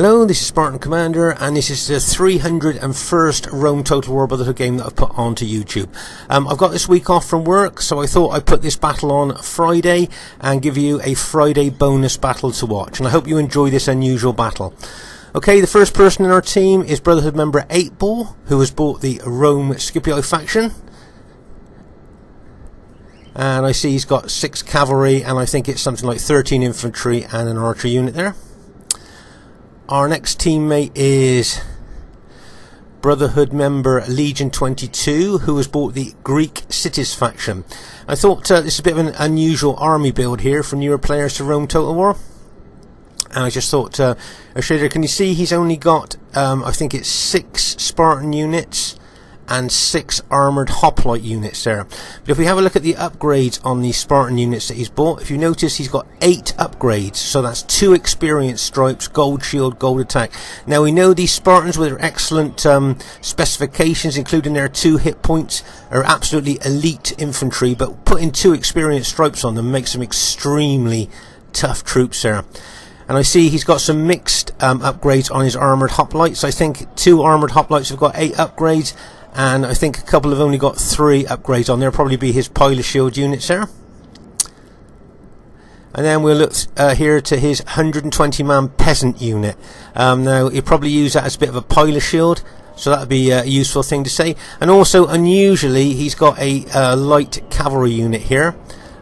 Hello, this is Spartan Commander, and this is the 301st Rome Total War Brotherhood game that I've put onto YouTube. I've got this week off from work, so I thought I'd put this battle on Friday and give you a Friday bonus battle to watch, and I hope you enjoy this unusual battle. Okay, the first person in our team is Brotherhood member 8ball, who has bought the Rome Scipio faction. And I see he's got 6 cavalry, and I think it's something like 13 infantry and an archer unit there. Our next teammate is Brotherhood member Legion 22, who has bought the Greek Cities faction. I thought this is a bit of an unusual army build here for newer players to Rome Total War. And I just thought, can you see he's only got, I think it's 6 Spartan units and 6 armoured hoplite units there. But if we have a look at the upgrades on the Spartan units that he's bought, if you notice he's got 8 upgrades, so that's 2 experience stripes, gold shield, gold attack. Now we know these Spartans with their excellent specifications, including their 2 hit points, are absolutely elite infantry, but putting 2 experience stripes on them makes them extremely tough troops there. And I see he's got some mixed upgrades on his armoured hoplites. I think 2 armoured hoplites have got 8 upgrades, and I think a couple have only got 3 upgrades on there. Probably be his pilot shield units there. And then we'll look here to his 120-man peasant unit. Now he'll probably use that as a bit of a pilot shield, so that would be a useful thing to say. And also, unusually, he's got a light cavalry unit here.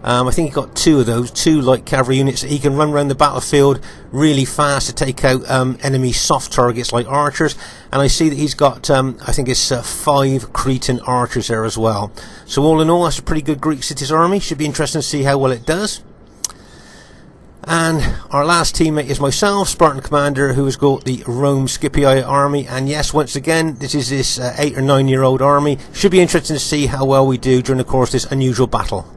I think he's got 2 of those, 2 light cavalry units that he can run around the battlefield really fast to take out enemy soft targets like archers. And I see that he's got, I think it's 5 Cretan archers there as well. So all in all, that's a pretty good Greek cities army. Should be interesting to see how well it does. And our last teammate is myself, Spartan Commander, who has got the Rome Scipio army. And yes, once again, this is this 8 or 9 year old army. Should be interesting to see how well we do during the course of this unusual battle.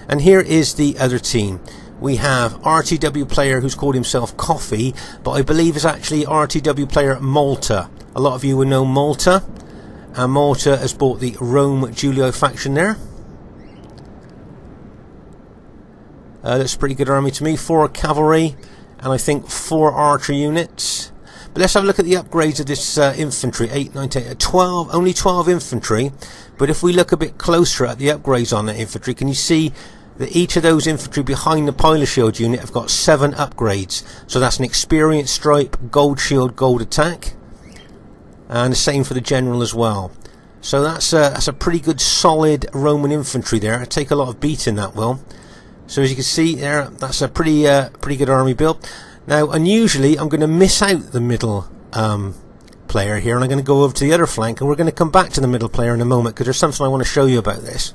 And here is the other team. We have RTW player who's called himself Coffee, but I believe is actually RTW player Malta. A lot of you will know Malta, and Malta has bought the Rome Julio faction there. That's a pretty good army to me. 4 cavalry, and I think 4 archer units. But let's have a look at the upgrades of this infantry. 8, 9, 10, 12, only 12 infantry. But if we look a bit closer at the upgrades on that infantry, can you see that each of those infantry behind the pilot shield unit have got 7 upgrades? So that's an experience stripe, gold shield, gold attack, and the same for the general as well. So that's a pretty good solid Roman infantry there. It'll take a lot of beating, that will. So as you can see there, that's a pretty good army build. Now unusually I'm going to miss out the middle player here, and I'm going to go over to the other flank, and we're going to come back to the middle player in a moment because there's something I want to show you about this.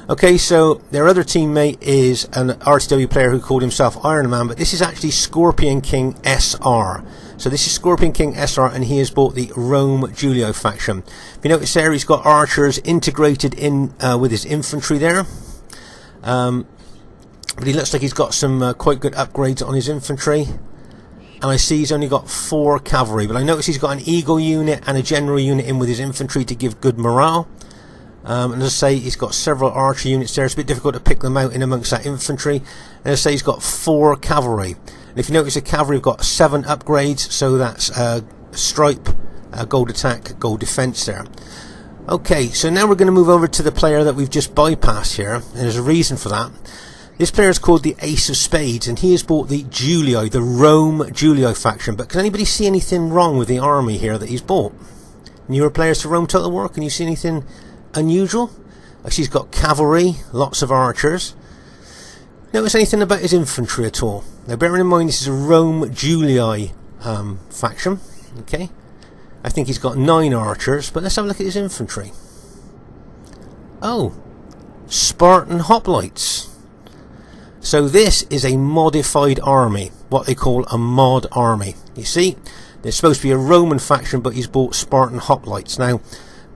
Okay, so their other teammate is an RTW player who called himself Iron Man, but this is actually Scorpion King SR. So this is Scorpion King SR, and he has bought the Rome Julio faction. If you notice there, he's got archers integrated in with his infantry there. But he looks like he's got some quite good upgrades on his infantry. And I see he's only got 4 cavalry, but I notice he's got an eagle unit and a general unit in with his infantry to give good morale. And as I say, he's got several archer units there. It's a bit difficult to pick them out in amongst that infantry. And as I say, he's got 4 cavalry. And if you notice, the cavalry have got 7 upgrades, so that's stripe, gold attack, gold defense there. Okay, so now we're going to move over to the player that we've just bypassed here, and there's a reason for that. This player is called the Ace of Spades, and he has bought the Julio, the Rome Julio faction. But can anybody see anything wrong with the army here that he's bought? Newer players to Rome Total War, can you see anything unusual? Actually, he's got cavalry, lots of archers. Notice anything about his infantry at all? Now, bearing in mind this is a Rome Julii faction. Okay, I think he's got 9 archers, but let's have a look at his infantry. Oh, Spartan hoplites. So this is a modified army, what they call a mod army. You see, there's supposed to be a Roman faction, but he's bought Spartan hoplites. Now,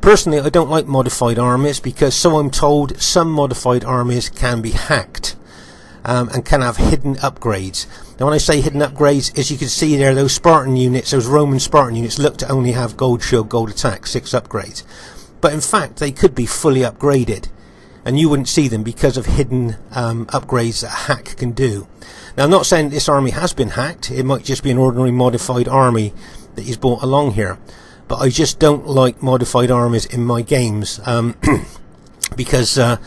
personally, I don't like modified armies because, so I'm told, some modified armies can be hacked and can have hidden upgrades. Now, when I say hidden upgrades, as you can see there, those Spartan units, those Roman Spartan units, look to only have gold shield, gold attack, 6 upgrades. But in fact, they could be fully upgraded, and you wouldn't see them because of hidden upgrades that a hack can do. Now, I'm not saying this army has been hacked. It might just be an ordinary modified army that he's brought along here. But I just don't like modified armies in my games, because I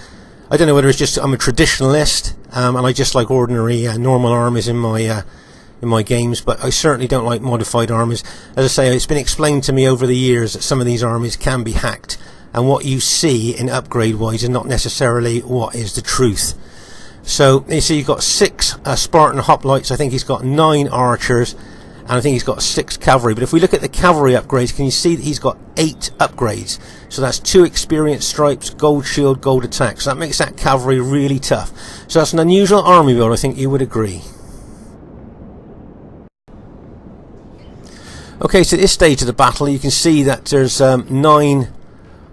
don't know whether it's just I'm a traditionalist, and I just like ordinary normal armies in my games, but I certainly don't like modified armies. As I say, it's been explained to me over the years that some of these armies can be hacked, and what you see in upgrade wise is not necessarily what is the truth. So you see, you've got 6 Spartan hoplites. I think he's got 9 archers, and I think he's got 6 cavalry. But if we look at the cavalry upgrades, can you see that he's got 8 upgrades? So that's 2 experience stripes, gold shield, gold attack. So that makes that cavalry really tough. So that's an unusual army build, I think you would agree. Okay, so at this stage of the battle, you can see that there's 9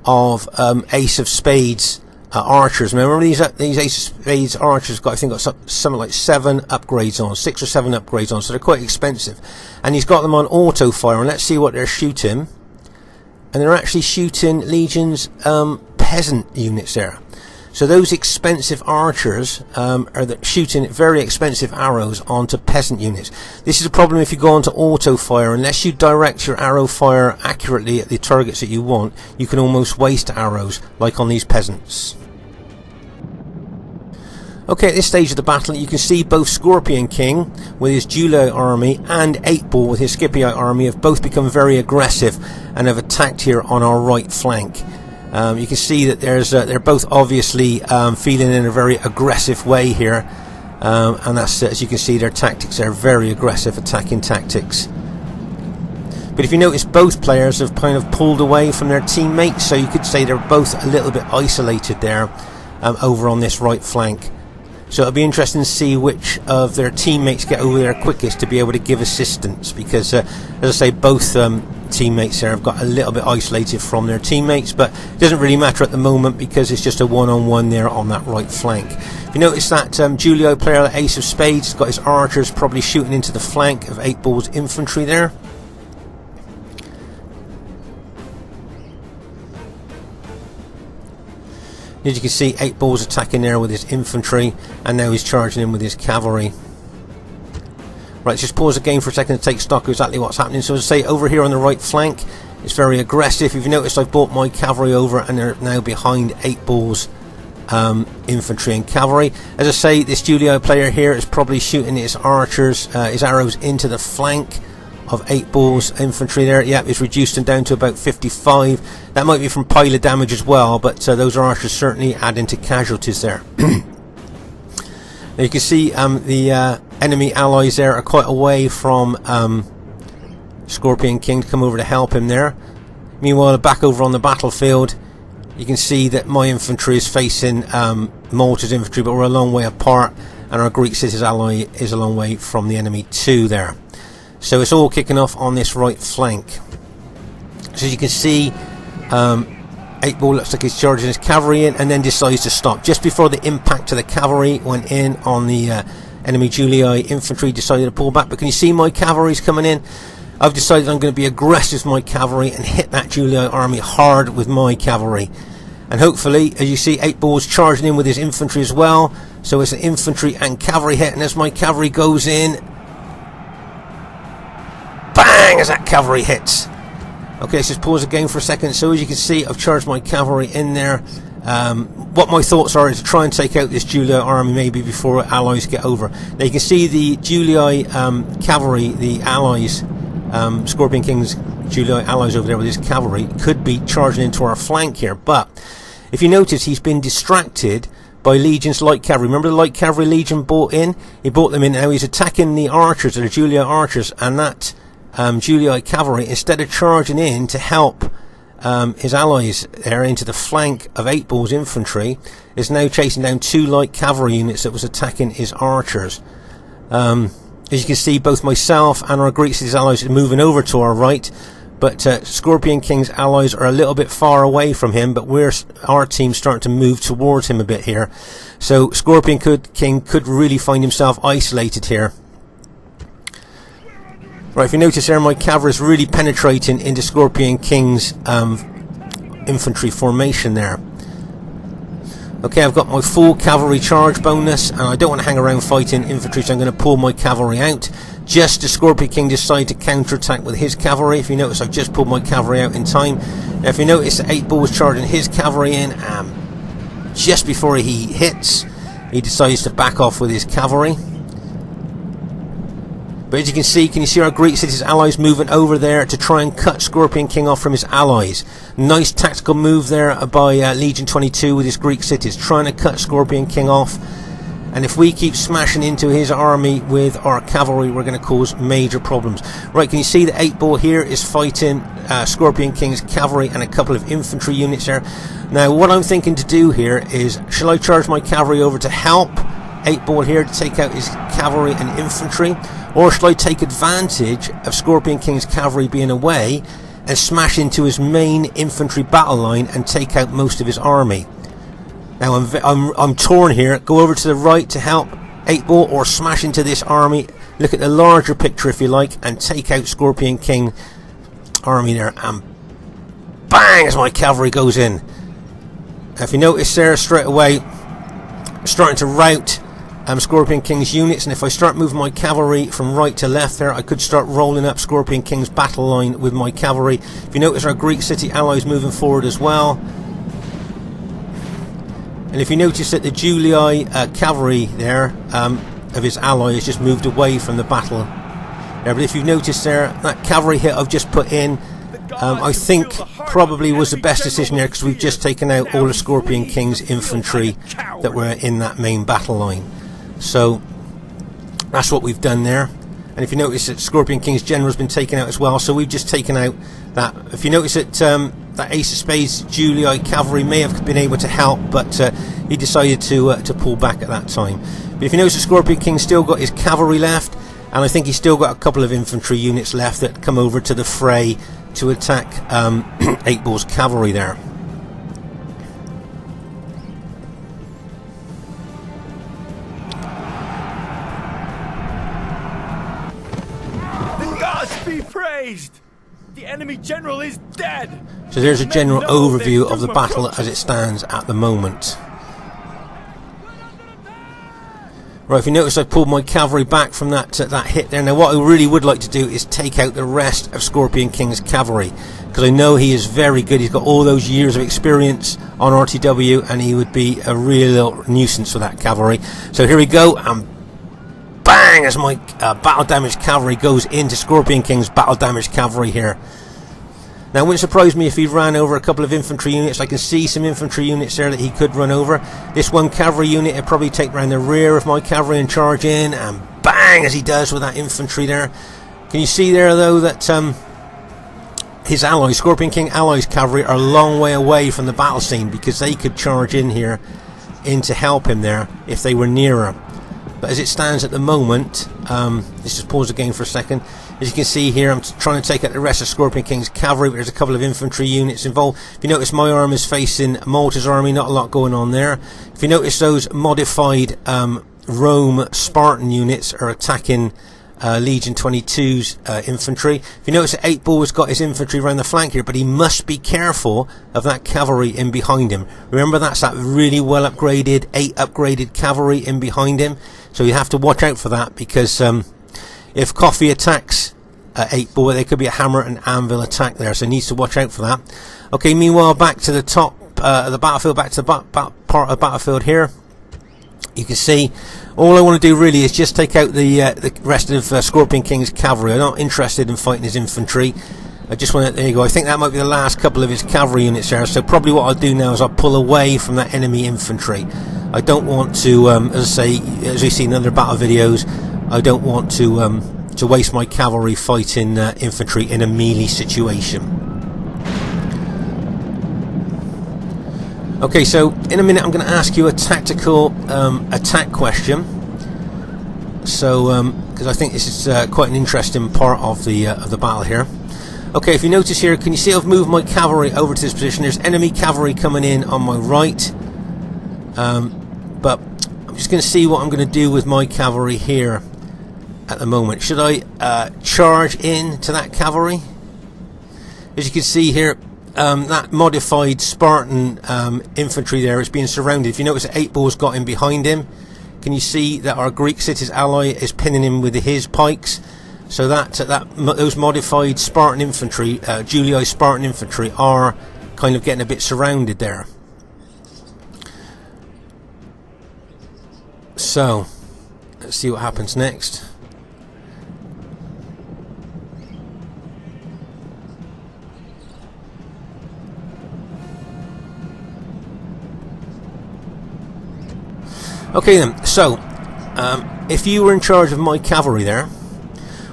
of Ace of Spades archers. Remember, these Ace of Spades archers got, I think, got something like 7 upgrades on, 6 or 7 upgrades on, so they're quite expensive. And he's got them on auto fire, and let's see what they're shooting. And they're actually shooting Legion's peasant units there. So those expensive archers are shooting very expensive arrows onto peasant units. This is a problem if you go onto auto fire. Unless you direct your arrow fire accurately at the targets that you want, you can almost waste arrows, like on these peasants. Okay, at this stage of the battle, you can see both Scorpion King with his Julii army and 8 Ball with his Scipii army have both become very aggressive and have attacked here on our right flank. You can see that they're both obviously feeling in a very aggressive way here, and that's, as you can see, their tactics are very aggressive attacking tactics. But if you notice, both players have kind of pulled away from their teammates, so you could say they're both a little bit isolated there over on this right flank. So it'll be interesting to see which of their teammates get over there quickest to be able to give assistance, because as I say, both teammates there have got a little bit isolated from their teammates, but it doesn't really matter at the moment because it's just a one-on-one there on that right flank. If you notice that Julii player, the Ace of Spades, has got his archers probably shooting into the flank of 8 Ball's infantry there. As you can see, 8 Ball's attacking there with his infantry, and now he's charging in with his cavalry. Right, let's just pause the game for a second to take stock of exactly what's happening. So as I say, over here on the right flank, it's very aggressive. If you notice, I've brought my cavalry over, and they're now behind 8 Ball's infantry and cavalry. As I say, this Julii player here is probably shooting his archers, his arrows into the flank of 8 Ball's infantry there. Yep, it's reduced them down to about 55. That might be from pilot damage as well, but those archers certainly add into casualties there. Now you can see the enemy allies there are quite away from Scorpion King to come over to help him there. Meanwhile, back over on the battlefield, you can see that my infantry is facing Malta's infantry, but we're a long way apart, and our Greek city's ally is a long way from the enemy too there. So it's all kicking off on this right flank. So as you can see, 8 Ball looks like he's charging his cavalry in, and then decides to stop. Just before the impact of the cavalry went in on the enemy Julii infantry, decided to pull back. But can you see my cavalry's coming in? I've decided I'm going to be aggressive with my cavalry and hit that Julii army hard with my cavalry. And hopefully, as you see, 8 Ball's charging in with his infantry as well. So it's an infantry and cavalry hit, and as my cavalry goes in, bang, as that cavalry hits. Okay, let's just pause the game for a second. So as you can see, I've charged my cavalry in there. What my thoughts are is to try and take out this Julii army maybe before allies get over. Now you can see the Julii cavalry, the allies, Scorpion King's Julii allies over there with his cavalry, could be charging into our flank here. But if you notice, he's been distracted by Legion's light cavalry. Remember the light cavalry Legion brought in? He brought them in. Now he's attacking the archers, the Julii archers, and that Julii cavalry, instead of charging in to help his allies there into the flank of 8 Ball's infantry, is now chasing down 2 light cavalry units that was attacking his archers. As you can see, both myself and our Greek city's allies are moving over to our right, but Scorpion King's allies are a little bit far away from him, but our team's starting to move towards him a bit here. So Scorpion King could really find himself isolated here. Right, if you notice there, my cavalry is really penetrating into Scorpion King's infantry formation there. Okay, I've got my full cavalry charge bonus, and I don't want to hang around fighting infantry, so I'm going to pull my cavalry out. Just as Scorpion King decided to counterattack with his cavalry. If you notice, I've just pulled my cavalry out in time. Now, if you notice, 8 Ball was charging his cavalry in, just before he hits, he decides to back off with his cavalry. But as you can you see our Greek city's allies moving over there to try and cut Scorpion King off from his allies. Nice tactical move there by Legion 22 with his Greek cities, trying to cut Scorpion King off. And if we keep smashing into his army with our cavalry, we're going to cause major problems. Right, can you see the 8 Ball here is fighting Scorpion King's cavalry and a couple of infantry units there. Now, what I'm thinking to do here is, shall I charge my cavalry over to help 8 Ball here to take out his cavalry and infantry? Or shall I take advantage of Scorpion King's cavalry being away and smash into his main infantry battle line and take out most of his army? Now I'm torn here. Go over to the right to help 8 Ball, or smash into this army. Look at the larger picture if you like, and take out Scorpion King army there. And bang, as my cavalry goes in. Now, if you notice there, straight away starting to rout Scorpion King's units, and if I start moving my cavalry from right to left there, I could start rolling up Scorpion King's battle line with my cavalry. If you notice, our Greek city allies moving forward as well. And if you notice that the Julii cavalry there of his ally has just moved away from the battle there. But if you've noticed there, that cavalry hit I've just put in, I think probably was the best decision there, because we've just taken out all of Scorpion King's infantry that were in that main battle line. So that's what we've done there. And if you notice that Scorpion King's general's been taken out as well, so we've just taken out that. If you notice that that Ace of Spades Julii cavalry may have been able to help, but he decided to pull back at that time. But if you notice, the Scorpion King still got his cavalry left, and I think he's still got a couple of infantry units left that come over to the fray to attack 8 Ball's cavalry there. Be praised! The enemy general is dead! So there's a general overview of the battle as it stands at the moment. Right, if you notice, I pulled my cavalry back from that hit there. Now what I really would like to do is take out the rest of Scorpion King's cavalry, because I know he is very good. He's got all those years of experience on RTW, and he would be a real nuisance for that cavalry. So here we go, and bang, as my battle damaged cavalry goes into Scorpion King's battle damaged cavalry here. Now, it wouldn't surprise me if he ran over a couple of infantry units. I can see some infantry units there that he could run over. This one cavalry unit would probably take round the rear of my cavalry and charge in, and bang, as he does with that infantry there. Can you see there, though, that his allies, Scorpion King allies cavalry, are a long way away from the battle scene, because they could charge in here to help him there if they were nearer. But as it stands at the moment, let's just pause the game for a second. As you can see here, I'm trying to take out the rest of Scorpion King's cavalry, but there's a couple of infantry units involved. If you notice, my arm is facing Malta's army, not a lot going on there. If you notice, those modified Rome Spartan units are attacking Legion 22's infantry. If you notice, 8 Ball has got his infantry around the flank here, but he must be careful of that cavalry in behind him. Remember, that's that really well upgraded, 8 upgraded cavalry in behind him. So you have to watch out for that, because if Coffee attacks 8 Ball, there could be a hammer and anvil attack there, so he needs to watch out for that. Okay, meanwhile, back to the top of the battlefield, back to the part of the battlefield here. You can see, all I want to do really is just take out the rest of Scorpion King's cavalry. I'm not interested in fighting his infantry. I just want to, there you go, I think that might be the last couple of his cavalry units there, so probably what I'll do now is I'll pull away from that enemy infantry. I don't want to, as I say, as we see in other battle videos, I don't want to waste my cavalry fighting infantry in a melee situation. Okay, so in a minute I'm going to ask you a tactical attack question. So, because I think this is quite an interesting part of the battle here. Okay, if you notice here, can you see I've moved my cavalry over to this position? There's enemy cavalry coming in on my right, but I'm just going to see what I'm going to do with my cavalry here at the moment. Should I charge in to that cavalry? As you can see here, that modified Spartan infantry there is being surrounded. If you notice, 8-Ball's got him behind him. Can you see that our Greek city's ally is pinning him with his pikes? So those modified Spartan infantry, Julii Spartan infantry, are kind of getting a bit surrounded there. So let's see what happens next. Okay then, so if you were in charge of my cavalry there,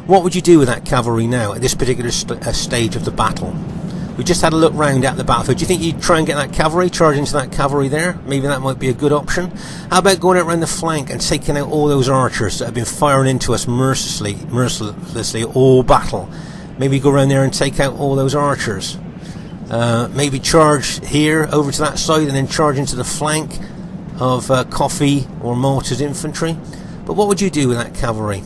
what would you do with that cavalry now at this particular stage of the battle? We just had a look round at the battlefield. Do you think you'd try and get that cavalry, charge into that cavalry there? Maybe that might be a good option. How about going out around the flank and taking out all those archers that have been firing into us mercilessly all battle? Maybe go around there and take out all those archers. Maybe charge here over to that side and then charge into the flank of Coffee or Malta's infantry. But what would you do with that cavalry?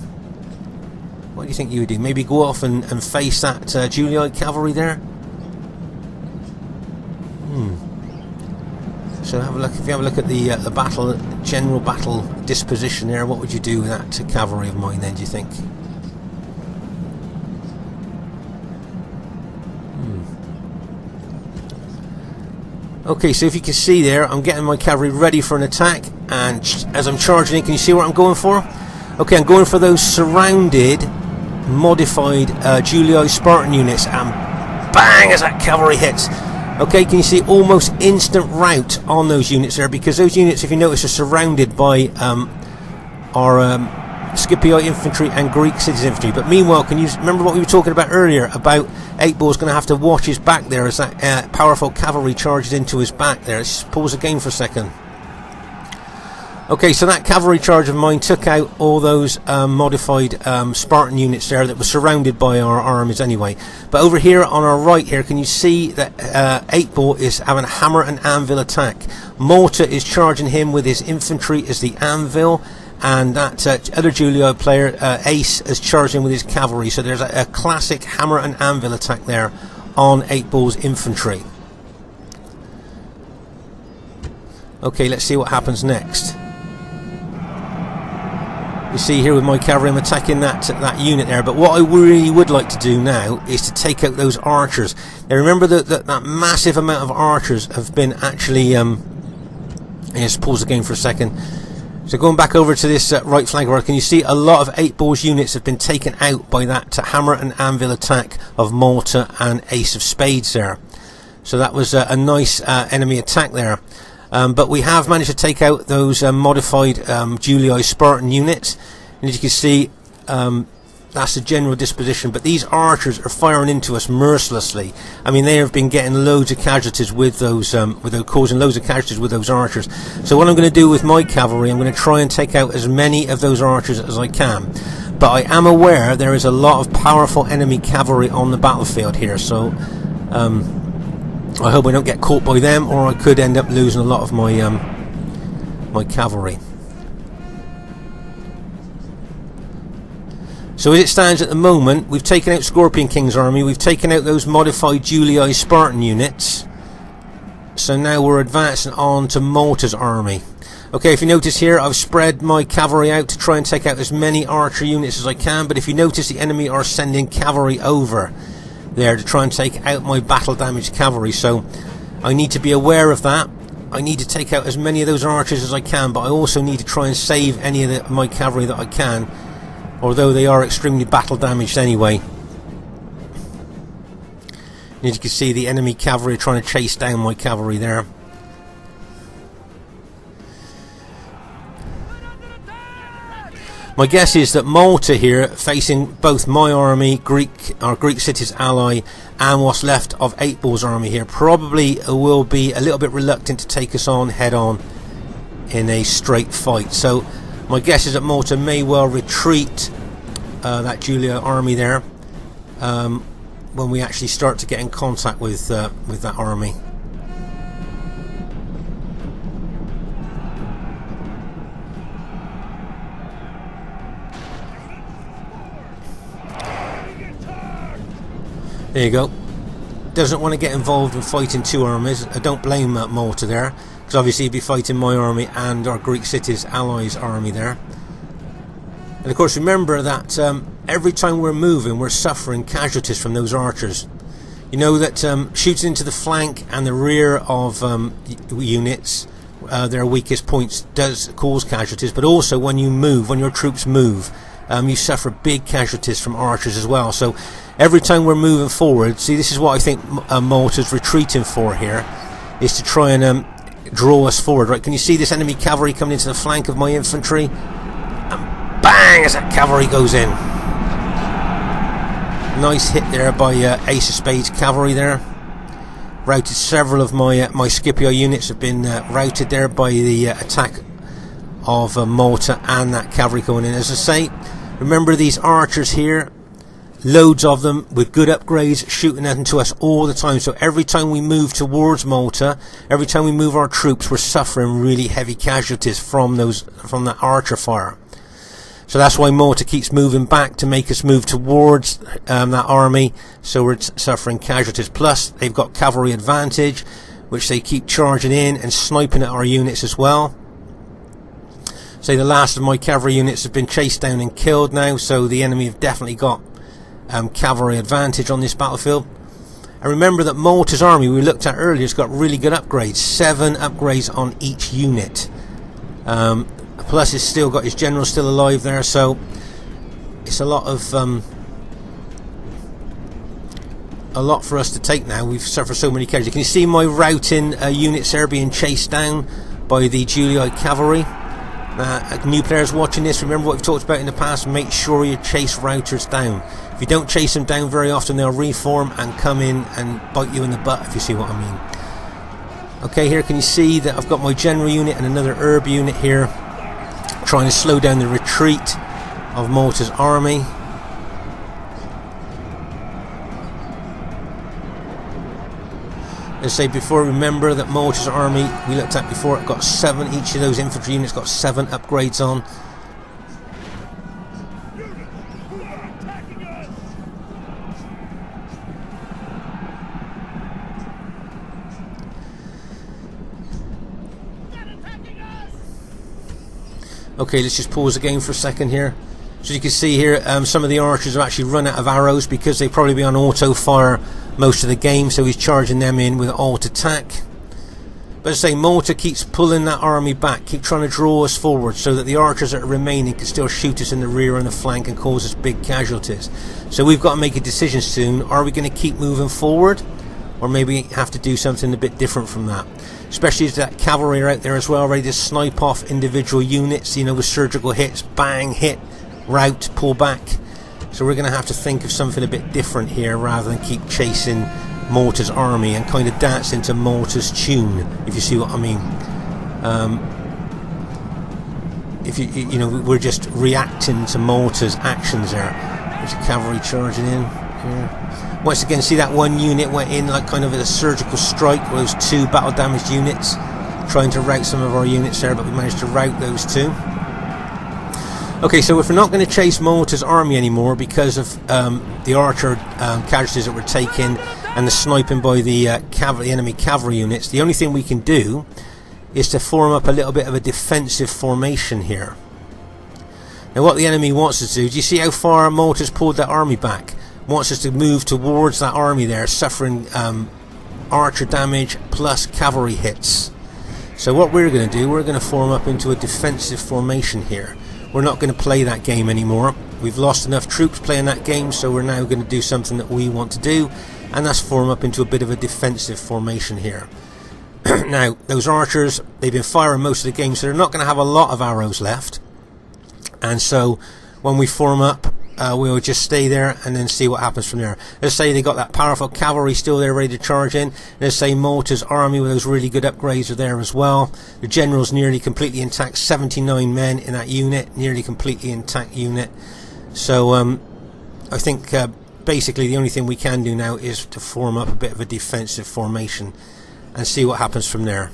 What do you think you would do? Maybe go off and face that Julii cavalry there? So have a look. If you have a look at the battle, general battle disposition there, what would you do with that cavalry of mine then, do you think? Okay, so if you can see there, I'm getting my cavalry ready for an attack, and as I'm charging in, can you see what I'm going for? Okay, I'm going for those surrounded, modified Julii Spartan units, and bang, as that cavalry hits. Okay, can you see almost instant rout on those units there, because those units, if you notice, are surrounded by our Scipio infantry and Greek cities infantry. But meanwhile, can you remember what we were talking about earlier about 8-Ball's going to have to watch his back there as that powerful cavalry charges into his back there? Let's pause again for a second. Okay, so that cavalry charge of mine took out all those modified Spartan units there that were surrounded by our armies anyway. But over here on our right here, can you see that 8-Ball is having a hammer and anvil attack? Malta is charging him with his infantry as the anvil, and that other Julii player, Ace, is charging with his cavalry. So there's a classic hammer and anvil attack there on 8-Ball's infantry. Okay, let's see what happens next. You see here with my cavalry, I'm attacking that unit there. But what I really would like to do now is to take out those archers. Now remember that massive amount of archers have been actually... let's pause the game for a second. So going back over to this right flank, can you see a lot of 8-Ball's units have been taken out by that hammer and anvil attack of Malta and Ace of Spades there. So that was a nice enemy attack there. But we have managed to take out those modified Julii Spartan units, and as you can see, that's the general disposition. But these archers are firing into us mercilessly. I mean, they have been getting loads of casualties with those, causing loads of casualties with those archers. So what I'm going to do with my cavalry, I'm going to try and take out as many of those archers as I can. But I am aware there is a lot of powerful enemy cavalry on the battlefield here, so I hope I don't get caught by them, or I could end up losing a lot of my my cavalry. So as it stands at the moment, we've taken out Scorpion King's army, we've taken out those modified Julii Spartan units. So now we're advancing on to Malta's army. Okay, if you notice here, I've spread my cavalry out to try and take out as many archer units as I can, but if you notice, the enemy are sending cavalry over there to try and take out my battle damaged cavalry, so I need to be aware of that. I need to take out as many of those archers as I can, but I also need to try and save any of my cavalry that I can, although they are extremely battle damaged anyway. And as you can see, the enemy cavalry are trying to chase down my cavalry there. My guess is that Malta here, facing both my army, our Greek city's ally, and what's left of 8-Ball's army here, probably will be a little bit reluctant to take us on head on in a straight fight. So my guess is that Malta may well retreat that Julii army there when we actually start to get in contact with that army. There you go. doesn't want to get involved in fighting two armies. I don't blame Malta there, because obviously he'd be fighting my army and our Greek cities allies army there. And of course remember that every time we're moving we're suffering casualties from those archers. You know that shooting into the flank and the rear of units, their weakest points, does cause casualties, but also when you move, when your troops move, you suffer big casualties from archers as well. So every time we're moving forward, see, this is what I think Malta's retreating for here, is to try and draw us forward. Right? Can you see this enemy cavalry coming into the flank of my infantry? And bang, as that cavalry goes in. Nice hit there by Ace of Spades cavalry there. Routed several of my Scipio units have been routed there by the attack of Malta and that cavalry going in. As I say, remember these archers here, loads of them with good upgrades shooting into us all the time. So every time we move towards Malta, every time we move our troops, we're suffering really heavy casualties from that archer fire. So that's why Malta keeps moving back to make us move towards that army, so we're suffering casualties. Plus they've got cavalry advantage, which they keep charging in and sniping at our units as well. So the last of my cavalry units have been chased down and killed now, so the enemy have definitely got cavalry advantage on this battlefield. And remember that Malta's army we looked at earlier has got really good upgrades, 7 upgrades on each unit. Plus he's still got his general still alive there, so it's a lot for us to take now. We've suffered so many casualties. Can you see my routing units there being chased down by the Juliite cavalry? New players watching this, remember what we've talked about in the past, make sure you chase routers down. If you don't chase them down very often, they'll reform and come in and bite you in the butt, if you see what I mean. Okay, here can you see that I've got my general unit and another herb unit here, trying to slow down the retreat of Malta's army. As I say before, remember that Malta's army we looked at before, it got 7, each of those infantry units got 7 upgrades on. Okay, let's just pause the game for a second here. So you can see here, some of the archers have actually run out of arrows because they've probably been on auto fire most of the game, so he's charging them in with alt attack. But as I say, Malta keeps pulling that army back, keep trying to draw us forward so that the archers that are remaining can still shoot us in the rear and the flank and cause us big casualties. So we've got to make a decision soon. Are we going to keep moving forward, or maybe have to do something a bit different from that? Especially as that cavalry are out there as well, ready to snipe off individual units, you know, with surgical hits, bang, hit, rout, pull back. So we're going to have to think of something a bit different here, rather than keep chasing Malta's army and kind of dance into Malta's tune, if you see what I mean. If you know, we're just reacting to Malta's actions there. There's a cavalry charging in here. Once again, see that one unit went in like kind of a surgical strike, those 2 battle damaged units, trying to rout some of our units there, but we managed to rout those 2. Okay, so if we're not going to chase Malta's army anymore because of the archer casualties that we're taking and the sniping by the enemy cavalry units, the only thing we can do is to form up a little bit of a defensive formation here. Now what the enemy wants us to do you see how far Malta's pulled that army back? Wants us to move towards that army there, suffering archer damage plus cavalry hits. So what we're going to do, we're going to form up into a defensive formation here. We're not going to play that game anymore. We've lost enough troops playing that game, so we're now going to do something that we want to do, and that's form up into a bit of a defensive formation here. Now those archers, they've been firing most of the game, so they're not going to have a lot of arrows left, and so when we form up, we'll just stay there and then see what happens from there. Let's say they got that powerful cavalry still there ready to charge in. Let's say Malta's army with those really good upgrades are there as well. The general's nearly completely intact, 79 men in that unit, nearly completely intact unit. So I think basically the only thing we can do now is to form up a bit of a defensive formation and see what happens from there.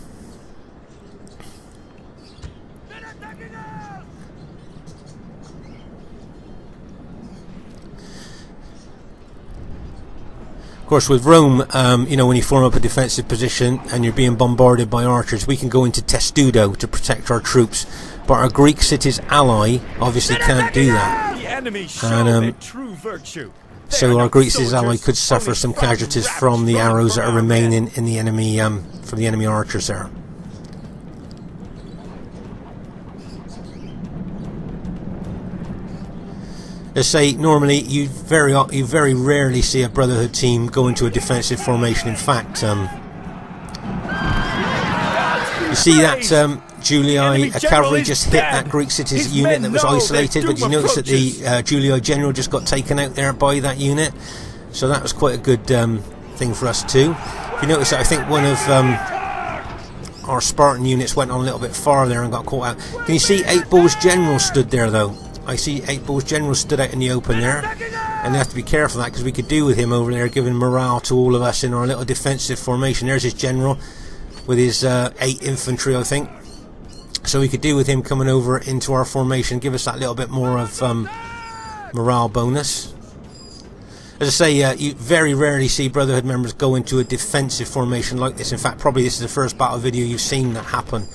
Of course, with Rome, you know, when you form up a defensive position and you're being bombarded by archers, we can go into testudo to protect our troops. But our Greek city's ally obviously can't do that. The enemy show their true virtue. So our Greek city's ally could suffer some casualties from the arrows that are remaining in the enemy, from the enemy archers there. Let's say normally you very rarely see a Brotherhood team go into a defensive formation. In fact, you see that Julii cavalry just hit that Greek city's unit that was isolated, but you notice that the Julii general just got taken out there by that unit. So that was quite a good thing for us too. If you notice that, I think one of our Spartan units went on a little bit far there and got caught out. Can you see 8 Bulls general stood there though? I see 8 Bulls general stood out in the open there, and they have to be careful of that because we could do with him over there giving morale to all of us in our little defensive formation. There's his general with his 8 infantry, I think. So we could do with him coming over into our formation, give us that little bit more of morale bonus. As I say, you very rarely see Brotherhood members go into a defensive formation like this. In fact, probably this is the first battle video you've seen that happen.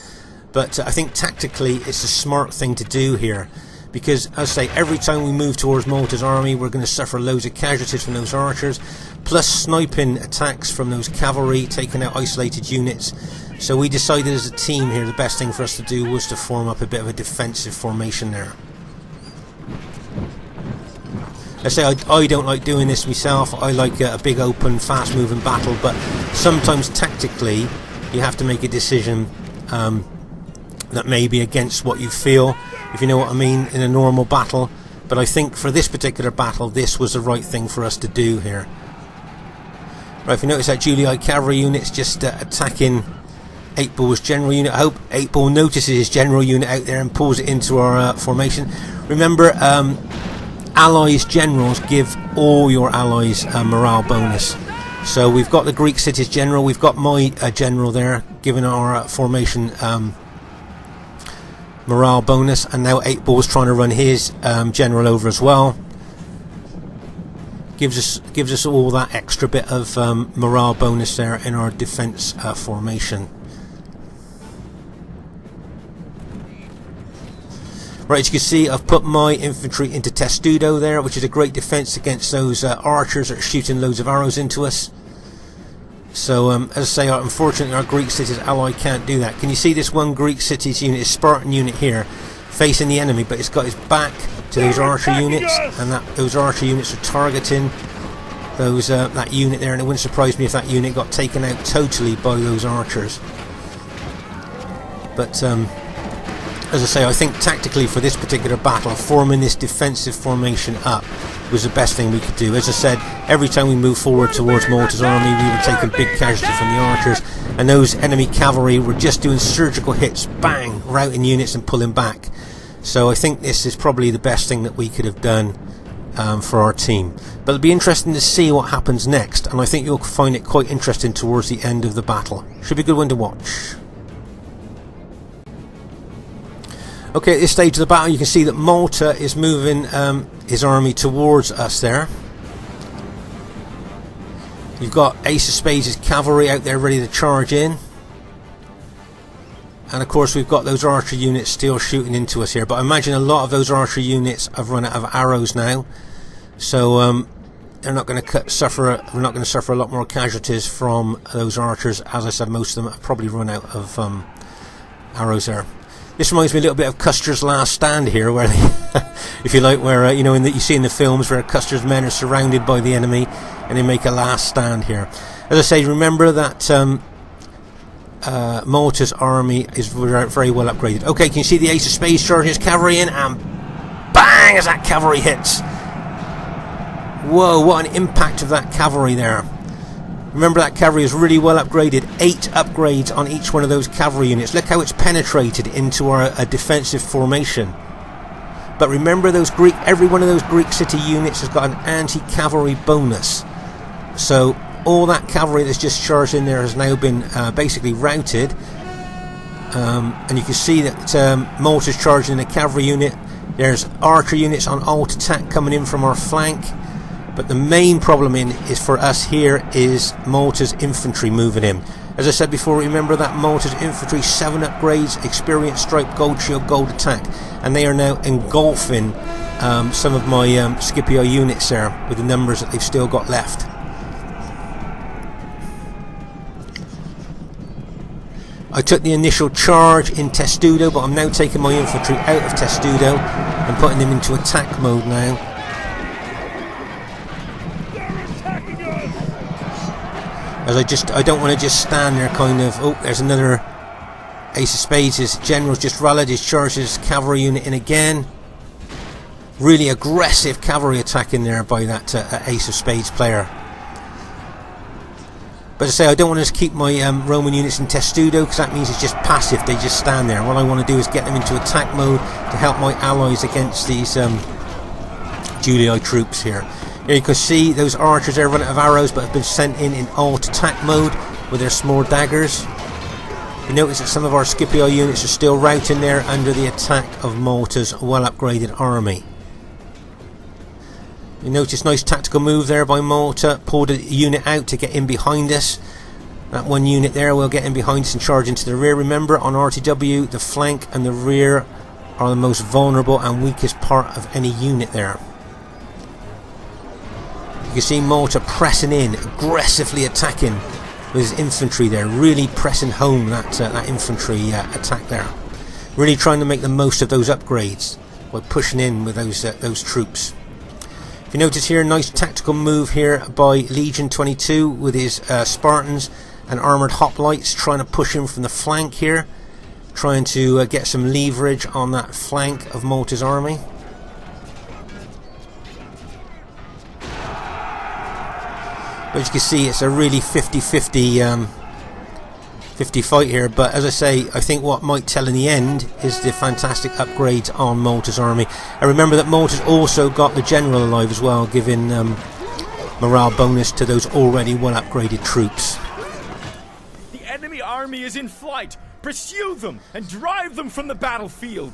But I think tactically it's a smart thing to do here. Because, as I say, every time we move towards Malta's army, we're going to suffer loads of casualties from those archers, plus sniping attacks from those cavalry, taking out isolated units. So we decided as a team here the best thing for us to do was to form up a bit of a defensive formation there. I say I don't like doing this myself. I like a big open, fast moving battle, but sometimes tactically you have to make a decision that may be against what you feel, if you know what I mean, in a normal battle. But I think for this particular battle, this was the right thing for us to do here. Right, if you notice that Julii cavalry unit's just attacking 8 Bull's general unit. I hope 8 Bull notices his general unit out there and pulls it into our formation. Remember, allies generals give all your allies a morale bonus. So we've got the Greek city's general, we've got my general there giving our formation morale bonus, and now 8 Bull's trying to run his general over as well. Gives us all that extra bit of morale bonus there in our defense formation. Right, as you can see, I've put my infantry into testudo there, which is a great defense against those archers that are shooting loads of arrows into us. So, as I say, unfortunately our Greek city's ally can't do that. Can you see this one Greek city's unit, his Spartan unit here, facing the enemy, but it's got his back to those archer units, and those archer units are targeting those that unit there, and it wouldn't surprise me if that unit got taken out totally by those archers. But as I say, I think tactically for this particular battle, forming this defensive formation up was the best thing we could do. As I said, every time we moved forward towards Malta's army, we were taking big casualties from the archers, and those enemy cavalry were just doing surgical hits, bang, routing units and pulling back. So I think this is probably the best thing that we could have done for our team. But it'll be interesting to see what happens next, and I think you'll find it quite interesting towards the end of the battle. Should be a good one to watch. Okay, at this stage of the battle you can see that Malta is moving his army towards us there. You've got Ace of Spades' cavalry out there ready to charge in. And of course we've got those archer units still shooting into us here. But I imagine a lot of those archer units have run out of arrows now. So they're not going to suffer a lot more casualties from those archers. As I said, most of them have probably run out of arrows there. This reminds me a little bit of Custer's Last Stand here, where they, if you like, where you know, you see in the films where Custer's men are surrounded by the enemy and they make a last stand here. As I say, remember that Malta's army is very well upgraded. Okay, can you see the Ace of Spades charging his cavalry in, and bang, as that cavalry hits. Whoa, what an impact of that cavalry there. Remember, that cavalry is really well upgraded. 8 upgrades on each one of those cavalry units. Look how it's penetrated into our defensive formation. But remember, every one of those Greek city units has got an anti-cavalry bonus. So all that cavalry that's just charged in there has now been basically routed. And you can see that Malta's charging in a cavalry unit. There's archer units on alt attack coming in from our flank. But the main problem is for us here is Malta's infantry moving in. As I said before, remember that Malta's infantry 7 upgrades, experience, stripe, gold shield, gold attack, and they are now engulfing some of my Scipio units there with the numbers that they've still got left. I took the initial charge in Testudo, but I'm now taking my infantry out of Testudo and putting them into attack mode now. As I don't want to just stand there kind of, oh, there's another Ace of Spades. His general's just rallied, his charged his cavalry unit in again. Really aggressive cavalry attack in there by that Ace of Spades player. But as I say, I don't want to just keep my Roman units in Testudo, because that means it's just passive, they just stand there. What I want to do is get them into attack mode to help my allies against these Julii troops here. Here you can see those archers there running out of arrows, but have been sent in alt attack mode with their small daggers. You notice that some of our Scipio units are still routing there under the attack of Malta's well upgraded army. You notice nice tactical move there by Malta, pulled a unit out to get in behind us. That one unit there will get in behind us and charge into the rear. Remember, on RTW, the flank and the rear are the most vulnerable and weakest part of any unit there. You can see Malta pressing in, aggressively attacking with his infantry there, really pressing home that infantry attack there. Really trying to make the most of those upgrades by pushing in with those troops. If you notice here, nice tactical move here by Legion 22 with his Spartans and armoured hoplites, trying to push in from the flank here, trying to get some leverage on that flank of Malta's army. But as you can see, it's a really 50-50 fight here. But as I say, I think what might tell in the end is the fantastic upgrades on Malta's army. And remember that Malta's also got the general alive as well, giving morale bonus to those already well upgraded troops. The enemy army is in flight. Pursue them and drive them from the battlefield.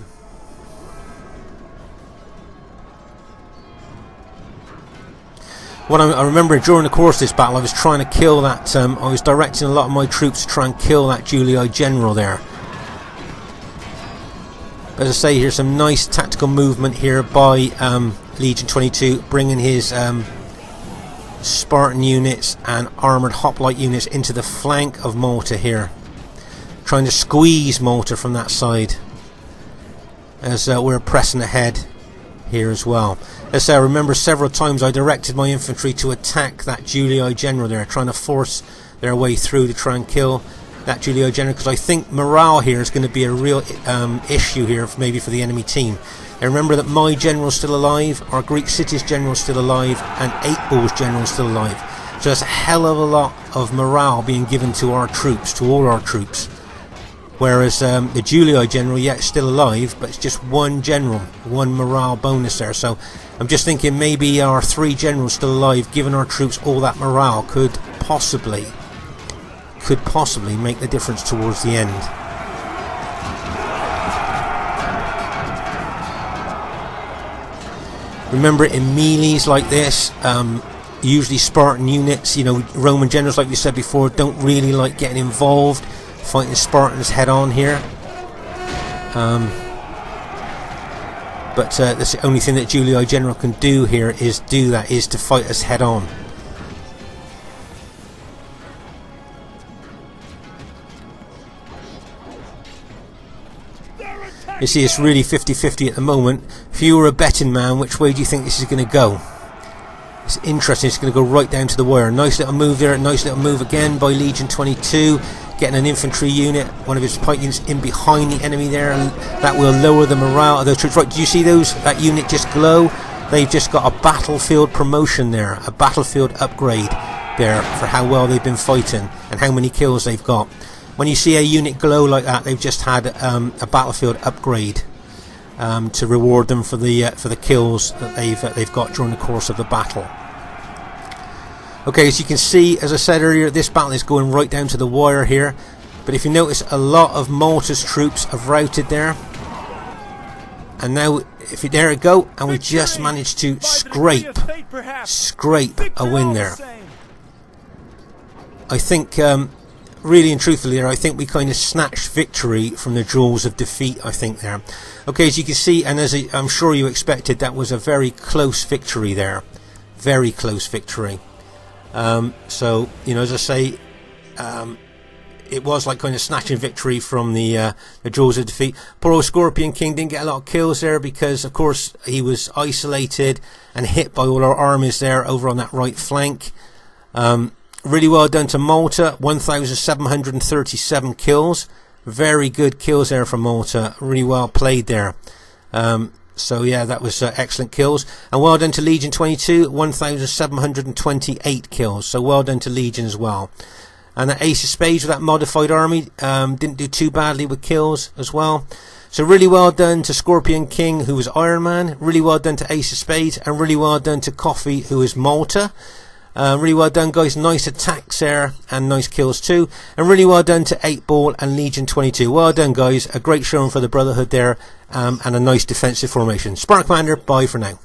What I remember during the course of this battle, I was trying to kill that, I was directing a lot of my troops to try and kill that Julii general there. As I say, here's some nice tactical movement here by Legion 22, bringing his Spartan units and armoured hoplite units into the flank of Malta here. Trying to squeeze Malta from that side as we're pressing ahead here as well. As I remember several times I directed my infantry to attack that Julii general there, trying to force their way through to try and kill that Julii general, because I think morale here is going to be a real issue here maybe for the enemy team. And remember that my general's still alive, our Greek city's general's still alive, and 8 Ball's general's still alive. So there's a hell of a lot of morale being given to our troops, to all our troops. Whereas the Julii general, yet still alive, but it's just one general, one morale bonus there. So I'm just thinking maybe our 3 generals still alive, giving our troops all that morale, could possibly make the difference towards the end. Remember, in melees like this, usually Spartan units, you know, Roman generals, like we said before, don't really like getting involved fighting Spartans head on here. But that's the only thing that Julii general can do here, is to fight us head on. You see, it's really 50-50 at the moment. If you were a betting man, which way do you think this is going to go? It's interesting. It's going to go right down to the wire. Nice little move there. Nice little move again by Legion 22. Getting an infantry unit, one of his pike units, in behind the enemy there, and that will lower the morale of those troops. Right, do you see that unit just glow? They've just got a battlefield promotion there, a battlefield upgrade there for how well they've been fighting and how many kills they've got. When you see a unit glow like that, they've just had a battlefield upgrade to reward them for the kills that they've got during the course of the battle. Okay, as you can see, as I said earlier, this battle is going right down to the wire here. But if you notice, a lot of Malta's troops have routed there. And now, there we go, and we just managed to scrape a win there. I think, really and truthfully there, I think we kind of snatched victory from the jaws of defeat, I think there. Okay, as you can see, and as I'm sure you expected, that was a very close victory there. Very close victory. So, you know, as I say, it was like kind of snatching victory from the jaws of defeat. Poor old Scorpion King didn't get a lot of kills there because, of course, he was isolated and hit by all our armies there over on that right flank. Really well done to Malta, 1,737 kills. Very good kills there from Malta. Really well played there. So yeah, that was excellent kills. And well done to Legion 22, 1,728 kills. So well done to Legion as well. And that Ace of Spades with that modified army didn't do too badly with kills as well. So really well done to Scorpion King, who was Iron Man. Really well done to Ace of Spades. And really well done to Coffee, who is Malta. Really well done, guys. Nice attacks there and nice kills too. And really well done to 8 Ball and Legion 22. Well done, guys. A great showing for the Brotherhood there, and a nice defensive formation. Spartan Commander, bye for now.